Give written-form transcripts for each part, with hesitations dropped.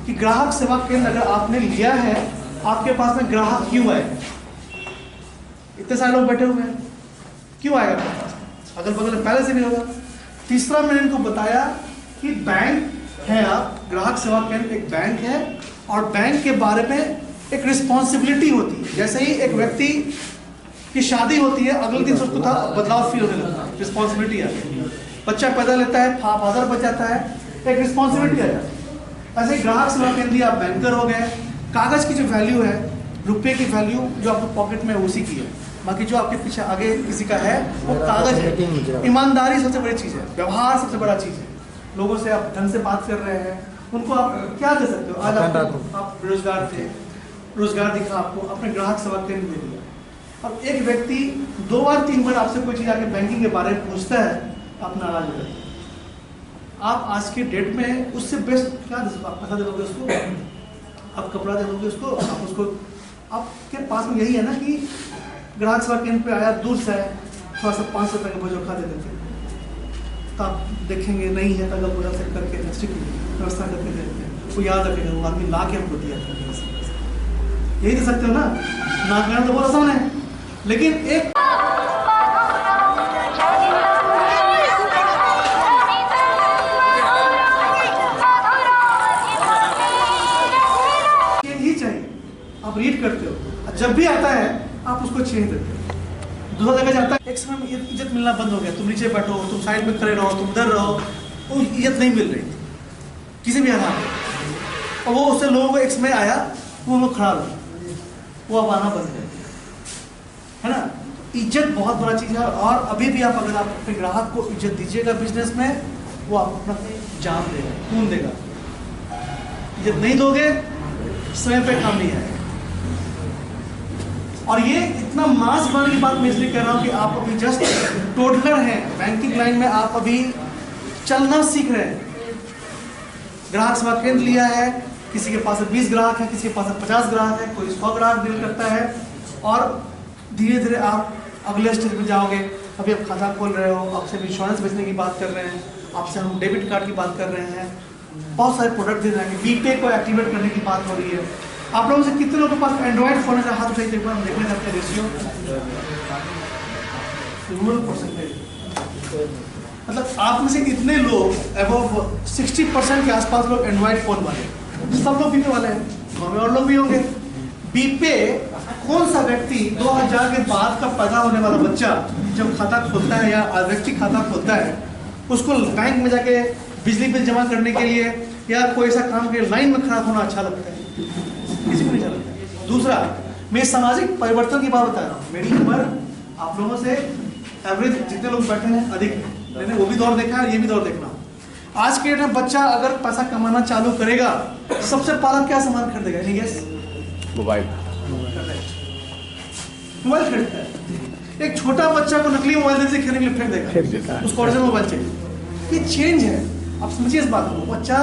कि ग्राहक सेवा केंद्र अगर आपने लिया है, आपके पास में ग्राहक क्यों आए? इतने सारे लोग बैठे हुए हैं, क्यों आएगा आपके पास? अगल बगल में पहले से नहीं होगा। तीसरा मैंने इनको बताया कि बैंक है, आप ग्राहक सेवा केंद्र एक बैंक है और बैंक के बारे में एक रिस्पॉन्सिबिलिटी होती है। जैसे ही एक व्यक्ति की शादी होती है, अगले दिन उसको था बदलाव फील होने लगता है, रिस्पॉन्सिबिलिटी आ गई। बच्चा पैदा लेता है, फादर बच जाता है, एक रिस्पॉन्सिबिलिटी आ जाती है। ऐसे ग्राहक सेवा केंद्र आप बैंकर हो गए। कागज़ की जो वैल्यू है, रुपये की वैल्यू जो आपके पॉकेट में उसी की है, बाकी जो आपके पीछे आगे किसी का है वो कागज़ है। ईमानदारी सबसे बड़ी चीज़ है, व्यवहार सबसे बड़ा चीज़ है। लोगों से आप ढंग से बात कर रहे हैं, उनको आप क्या दे सकते हो? आज आप बेरोजगार थे, रोजगार दिखा आपको, अपने ग्राहक सेवा केंद्र दे दिया। अब एक व्यक्ति 2 बार 3 बार आपसे कोई चीज़ आके बैंकिंग के बारे में पूछता है, आप नाराज हो जाते हैं। आप आज के डेट में उससे बेस्ट क्या दे सकते? आप पैसा दे दोगे उसको, आप कपड़ा दे दोगे उसको, आप उसको, आपके पास में यही है ना कि ग्राहक सेवा केंद्र पे आया, दूर से आया, थोड़ा सा 500 रुपये का भोजोखा दे देते, तो आप देखेंगे नहीं है तो पूरा से करके व्यवस्था करके दे देते हैं। वो याद रखेगा, वो आदमी ला के हमको दिया था, यही दे सकते हो ना। ना करना तो बहुत आसान है, लेकिन एक ही चाहिए। आप रीड करते हो, जब भी आता है आप उसको चेंज देते हो। दूसरा जगह जाता है, एक समय में इज्जत मिलना बंद हो गया। तुम नीचे बैठो, तुम साइड में खड़े रहो, तुम उधर रहो, वो इज्जत नहीं मिल रही किसी भी आधार पर। और वो उससे लोगों को एक समय आया, वो लोग खड़ा रहे, वो अब आना बंद है ना। इज्जत बहुत बड़ा चीज़ है। और अभी भी आप अगर आप अपने ग्राहक को इज्जत दीजिएगा बिजनेस में, वो आपको अपना जान देगा, खून देगा। इज्जत नहीं दोगे, समय पे काम नहीं आएगा। और ये इतना मास बनाने की बात मैं इसलिए कह रहा हूँ कि आप अभी जस्ट टोटलर हैं, बैंकिंग लाइन में आप अभी चलना सीख रहे हैं। ग्राहक सेवा केंद्र लिया है, किसी के पास 20 ग्राहक है, किसी के पास 50 ग्राहक है, कोई 100 ग्राहक डील करता है। और धीरे धीरे आप अगले स्टेज पे जाओगे। अभी आप खाता खोल रहे हो, आपसे इंश्योरेंस बेचने की बात कर रहे हैं, आपसे हम डेबिट कार्ड की बात कर रहे हैं, बहुत सारे प्रोडक्ट दे रहे हैं, बीपे को एक्टिवेट करने की बात हो रही है। आप लोगों से कितने लोगों के पास एंड्रॉइड फोन है? हाथ उठाइए, देखना देखने जाते हैं रेशियो मतलब आप में से कितने लोग अबव 60% के आसपास लोग एंड्रॉइड फोन वाले, सब लोग बीपे वाले हैं, और लोग भी होंगे। बीपे कौन सा व्यक्ति 2000 के बाद का पैदा होने वाला बच्चा जब खाता खोलता है या व्यक्ति खाता खोलता है, उसको बैंक में जाके बिजली बिल जमा करने के लिए या कोई ऐसा काम के लाइन में खड़ा होना अच्छा लगता है? किसी को नहीं अच्छा लगता। दूसरा, मैं सामाजिक परिवर्तन की बात बता रहा हूँ। मेरी उम्र आप लोगों से एवरेज जितने लोग बैठे हैं अधिक है, मैंने वो भी दौर देखा है, ये भी दौर देखना। आज के डेट में बच्चा अगर पैसा कमाना चालू करेगा, सबसे पहला क्या सामान खरीदेगा? नहीं गेस? मोबाइल खरीदता है। एक छोटा बच्चा को नकली मोबाइल से खेलने के लिए फेंक देगा, उसको ओरिजिनल मोबाइल चाहिए। ये चेंज है, आप समझिए इस बात को। बच्चा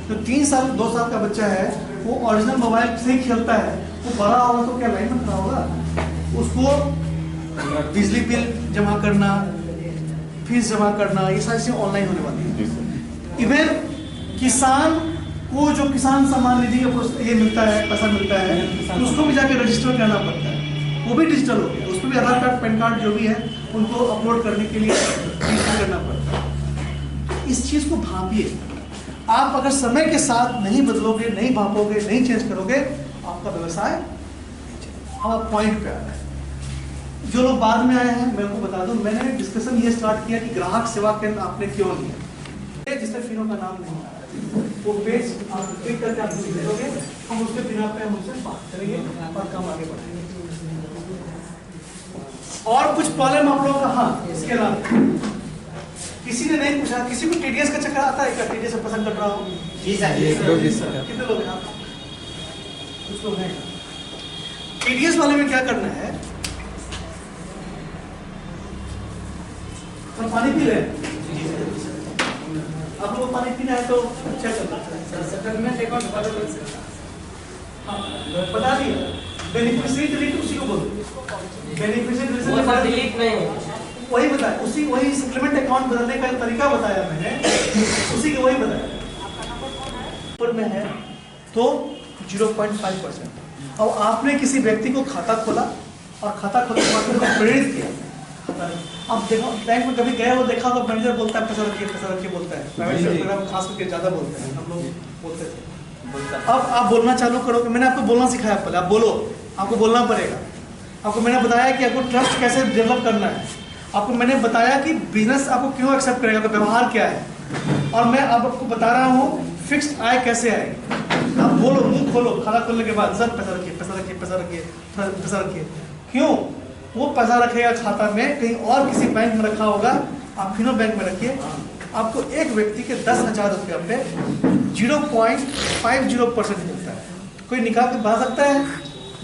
जो 3 साल 2 साल का बच्चा है, वो ओरिजिनल मोबाइल से ही खेलता है। वो बड़ा होगा तो क्या लाइन में खड़ा होगा? उसको बिजली बिल जमा करना, फीस जमा करना, ये सारी चीजें ऑनलाइन होने वाली है। इवन किसान को जो किसान सम्मान निधि का ये मिलता है, पैसा मिलता है, उसको भी जाके रजिस्टर करना पड़ता है, वो भी डिजिटल हो गया। उसमें भी आधार कार्ड, पैन कार्ड जो भी है, उनको अपलोड करने के लिए रजिस्टर करना पड़ता है। इस चीज़ को भांपिए। आप अगर समय के साथ नहीं बदलोगे, नहीं भापोगे, नहीं चेंज करोगे, आपका व्यवसाय। अब आप पॉइंट पे आ रहे हैं। जो लोग बाद में आए हैं, मैं उनको बता दूं, मैंने डिस्कशन ये स्टार्ट किया कि ग्राहक सेवा केंद्र आपने क्यों लिया। जिससे फिनो का नाम नहीं आ रहा, वो पेज आप क्लिक करके आप देखोगे, हम उसके बिना पे हम उनसे बात करेंगे और काम आगे बढ़ाएंगे। और कुछ प्रॉब्लम आप लोगों का, हाँ, इसके अलावा किसी ने नहीं पूछा, किसी को टीडीएस का चक्कर आता है क्या? टीडीएस से पसंद कर रहा हूँ जी सर। कितने लोग हैं आप? कुछ लोग हैं। टीडीएस वाले में क्या करना है? तो पानी पी रहे हैं, आप लोग पानी पीना है तो अच्छा चलता है। सेटलमेंट अकाउंट बता दिया, बेनिफिशियरी डिलीट उसी को बोलो। बेनिफिशियरी डिलीट नहीं, वही बताया, उसी वही सप्लीमेंट अकाउंट बदलने का तरीका बताया मैंने, उसी के वही बताया। ऊपर में है तो 0.5%। अब आपने किसी व्यक्ति को खाता खोला और खाता खोलने के बाद उसको प्रेरित किया। अब देखो बैंक में कभी गए वो देखा तो मैनेजर बोलता है पैसा रखिए बोलता है, प्राइवेट सेक्टर में खास करके ज़्यादा बोलते हैं, हम लोग बोलते थे। अब आप बोलना चालू करो कि मैंने आपको बोलना सिखाया, पहले आप बोलो, आपको बोलना पड़ेगा। आपको मैंने बताया कि आपको ट्रस्ट कैसे डेवलप करना है, आपको मैंने बताया कि बिजनेस आपको क्यों एक्सेप्ट करेगा, आपका व्यवहार क्या है, और मैं अब आपको बता रहा हूँ फिक्स्ड आय कैसे आएगी। आप बोलो, मुंह खोलो, खाना खोलने के बाद सर पैसा रखिए पैसा रखिए पैसा रखिए पैसा रखिए। क्यों? वो पैसा रखेगा खाता में, कहीं और किसी बैंक में रखा होगा, आप फिनो बैंक में रखिए। आपको एक व्यक्ति के 10,000 रुपया पे 0.50% मिलता है। कोई निकाल के बता सकता है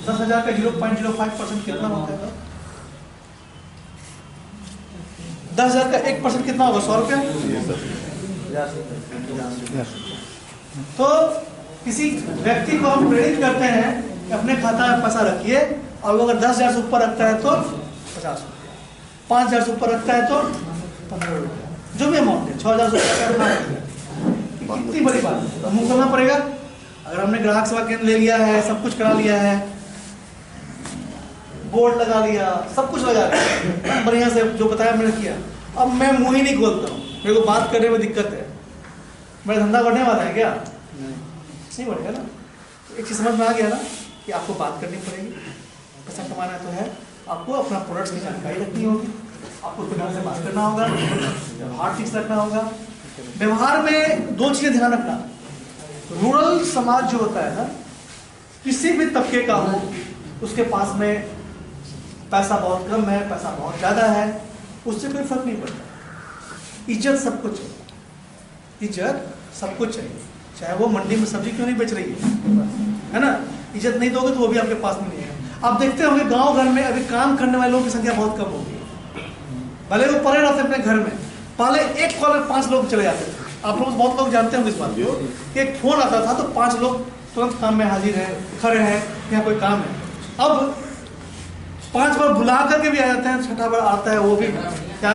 10,000 का 0.05% कितना होता है? 10,000 का 1% कितना होगा? 100 रुपया। तो किसी व्यक्ति को हम प्रेरित करते हैं कि अपने खाता में पैसा रखिए, और वो अगर 10,000 से ऊपर रखता है तो 50 रुपया, 5,000 से ऊपर रखता है तो 15 रुपया, जो भी अमाउंट है, 6,000 से ऊपर। कितनी बड़ी बात, मुंह खोलना पड़ेगा। अगर हमने ग्राहक सेवा केंद्र ले लिया है, सब कुछ करा लिया है, बोर्ड लगा लिया, सब कुछ लगा लिया बढ़िया से, जो बताया मैंने किया, अब मैं मुंह ही नहीं खोलता हूँ, मेरे को बात करने में दिक्कत है, मेरा धंधा बढ़ने वाला है क्या? नहीं बढ़ेगा ना। तो एक चीज समझ में आ गया ना कि आपको बात करनी पड़ेगी, पैसा कमाना तो है, आपको अपना प्रोडक्ट्स की जानकारी रखनी होगी, आपको दुकान से बात करना होगा, व्यवहार ठीक रखना होगा। व्यवहार में 2 चीजें ध्यान रखना। रूरल समाज जो होता है ना, किसी भी तबके का हो, उसके पास में पैसा बहुत कम है, पैसा बहुत ज्यादा है, उससे कोई फर्क नहीं पड़ता। इज्जत सब कुछ है, इज्जत सब कुछ चाहिए, चाहे वो मंडी में सब्जी क्यों नहीं बेच रही है ना, इज्जत नहीं दोगे तो वो भी आपके पास में नहीं है। आप देखते होंगे गांव घर में अभी काम करने वाले लोगों की संख्या बहुत कम होगी, भले वो पड़े रहते अपने घर में। पहले एक कॉल में 5 लोग चले जाते थे। आप लोग बहुत लोग जानते हैं इस बात को कि एक फोन आता था तो 5 लोग तुरंत काम में हाजिर हैं, खड़े हैं, यहाँ कोई काम है। अब 5 बार बुला करके भी आ जाते हैं, 6ठा बार आता है वो भी